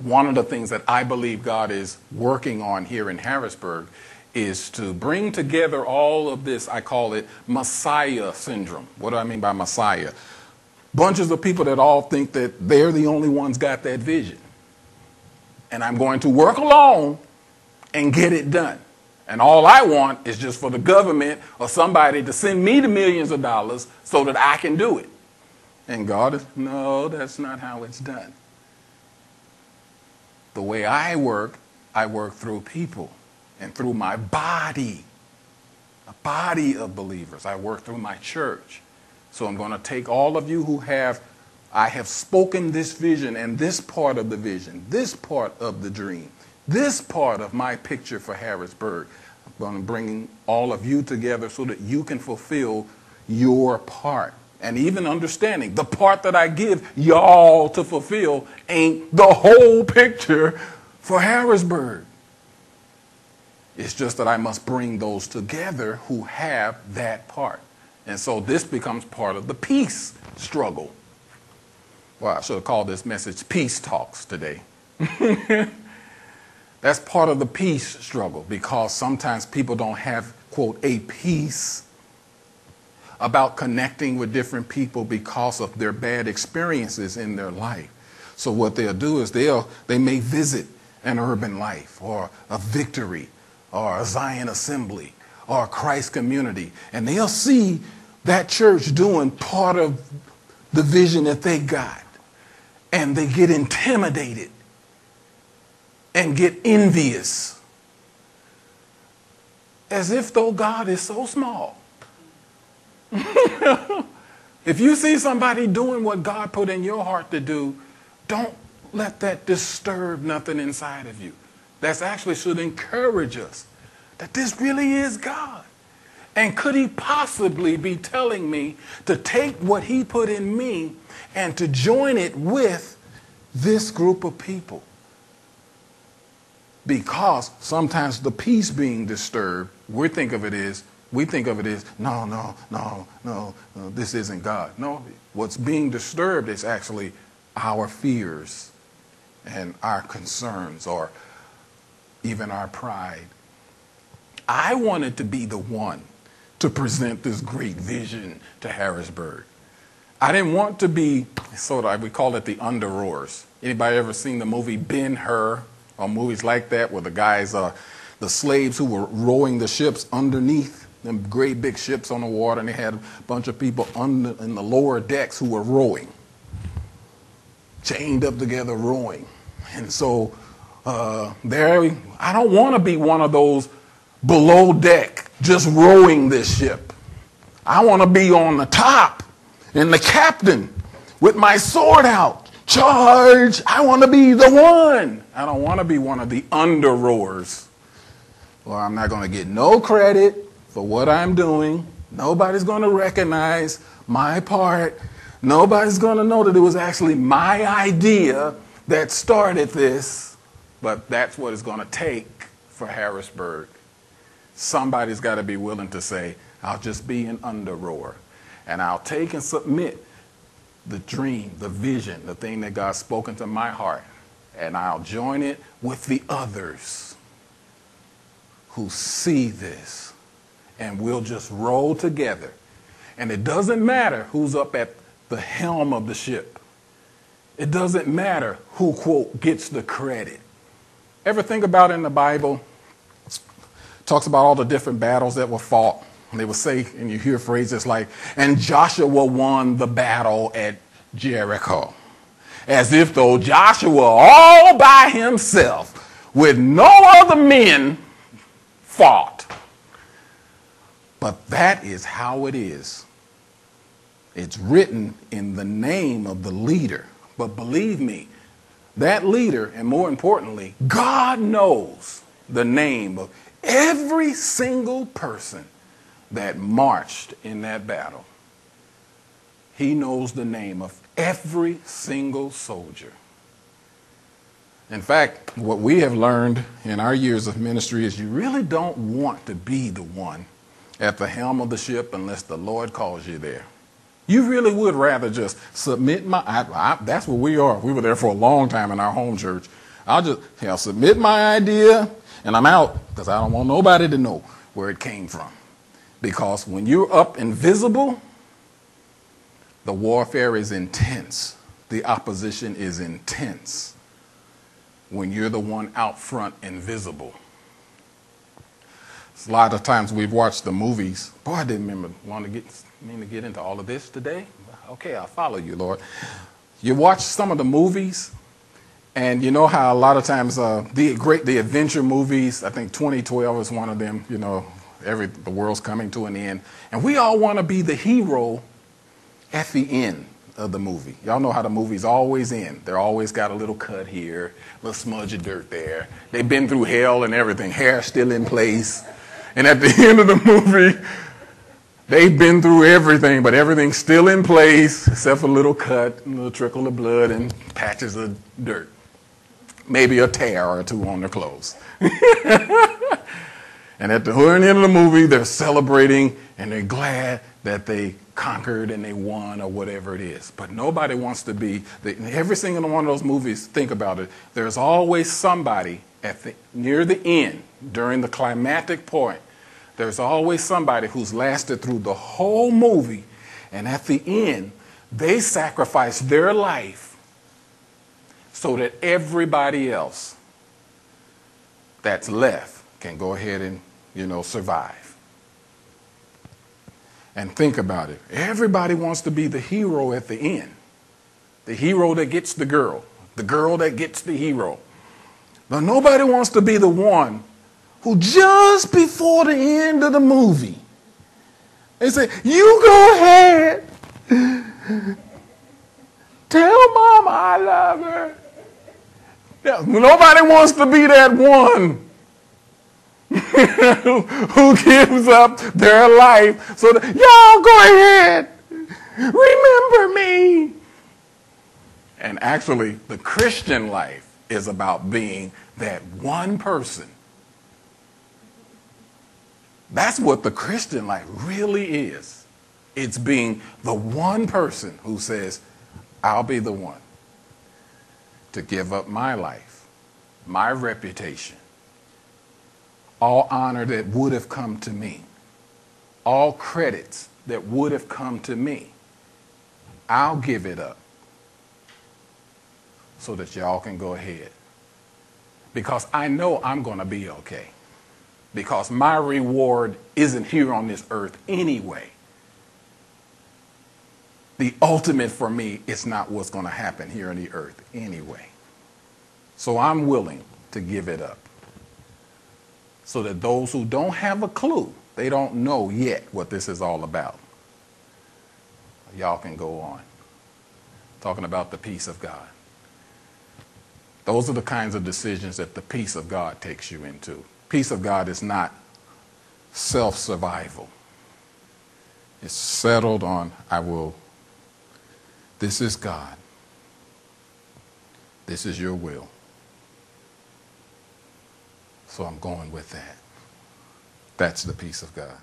one of the things that I believe God is working on here in Harrisburg is to bring together all of this. I call it Messiah syndrome. What do I mean by Messiah? Bunches of people that all think that they're the only ones got that vision. And I'm going to work alone and get it done. And all I want is just for the government or somebody to send me the millions of dollars so that I can do it. And God is, no, that's not how it's done. The way I work through people and through my body, a body of believers. I work through my church. So I'm going to take all of you I have spoken this vision and this part of the vision, this part of the dream, this part of my picture for Harrisburg. I'm going to bring all of you together so that you can fulfill your part. And even understanding the part that I give y'all to fulfill ain't the whole picture for Harrisburg. It's just that I must bring those together who have that part. And so this becomes part of the peace struggle. Well, I should have called this message Peace Talks today. That's part of the peace struggle, because sometimes people don't have, quote, a peace about connecting with different people because of their bad experiences in their life. So what they'll do is they may visit an Urban Life or a Victory or a Zion Assembly or a Christ Community, and they'll see that church doing part of the vision that they got, and they get intimidated and get envious, as if though God is so small. If you see somebody doing what God put in your heart to do, don't let that disturb nothing inside of you. That actually should encourage us that this really is God. And could he possibly be telling me to take what he put in me and to join it with this group of people? Because sometimes the peace being disturbed, we think of it as, no, this isn't God. No, what's being disturbed is actually our fears and our concerns, or even our pride. I wanted to be the one to present this great vision to Harrisburg. I didn't want to be we call it the under-rowers. Anybody ever seen the movie Ben-Hur or movies like that, where the guys, the slaves who were rowing the ships underneath them great big ships on the water, and they had a bunch of people in the lower decks who were rowing, chained up together rowing. And so I don't want to be one of those below deck just rowing this ship. I want to be on the top and the captain with my sword out. Charge! I want to be the one. I don't want to be one of the under rowers. Well, I'm not going to get no credit for what I'm doing. Nobody's going to recognize my part. Nobody's going to know that it was actually my idea that started this. But that's what it's going to take for Harrisburg. Somebody's got to be willing to say, I'll just be an under rower, and I'll take and submit the dream, the vision, the thing that God's spoken to my heart, and I'll join it with the others who see this, and we'll just roll together. And it doesn't matter who's up at the helm of the ship. It doesn't matter who, quote, gets the credit. Ever think about in the Bible, talks about all the different battles that were fought. And they would say, and you hear phrases like, and Joshua won the battle at Jericho. As if though Joshua all by himself with no other men fought. But that is how it is. It's written in the name of the leader. But believe me, that leader, and more importantly, God knows the name of every single person that marched in that battle. He knows the name of every single soldier. In fact, what we have learned in our years of ministry is you really don't want to be the one at the helm of the ship unless the Lord calls you there. You really would rather just submit that's what we are. We were there for a long time in our home church. I'll just submit my idea and I'm out because I don't want nobody to know where it came from. Because when you're up and visible, the warfare is intense. The opposition is intense when you're the one out front and visible. A lot of times we've watched the movies. Boy, I didn't mean to get into all of this today. Okay, I'll follow you, Lord. You watch some of the movies, and you know how a lot of times the adventure movies, I think 2012 is one of them, you know, the world's coming to an end. And we all want to be the hero at the end of the movie. Y'all know how the movies always end. They're always got a little cut here, a little smudge of dirt there. They've been through hell and everything. Hair still in place. And at the end of the movie, they've been through everything, but everything's still in place except for a little cut, a little trickle of blood, and patches of dirt. Maybe a tear or two on their clothes. And at the end of the movie, they're celebrating and they're glad that they conquered and they won or whatever it is. But nobody wants to be, every single one of those movies, think about it, there's always somebody near the end, during the climactic point, there's always somebody who's lasted through the whole movie, and at the end, they sacrifice their life so that everybody else that's left can go ahead and, survive. And think about it. Everybody wants to be the hero at the end. The hero that gets the girl that gets the hero. But nobody wants to be the one who just before the end of the movie, they say, you go ahead, tell Mama I love her. Yeah, nobody wants to be that one who gives up their life so that, y'all go ahead, remember me. And actually, the Christian life is about being that one person. That's what the Christian life really is. It's being the one person who says, I'll be the one to give up my life, my reputation, all honor that would have come to me, all credits that would have come to me. I'll give it up so that y'all can go ahead. Because I know I'm going to be okay. Because my reward isn't here on this earth anyway. The ultimate for me is not what's going to happen here on the earth anyway. So I'm willing to give it up. So that those who don't have a clue, they don't know yet what this is all about, y'all can go on. Talking about the peace of God. Those are the kinds of decisions that the peace of God takes you into. Peace of God is not self-survival. It's settled on, this is God. This is your will. So I'm going with that. That's the peace of God.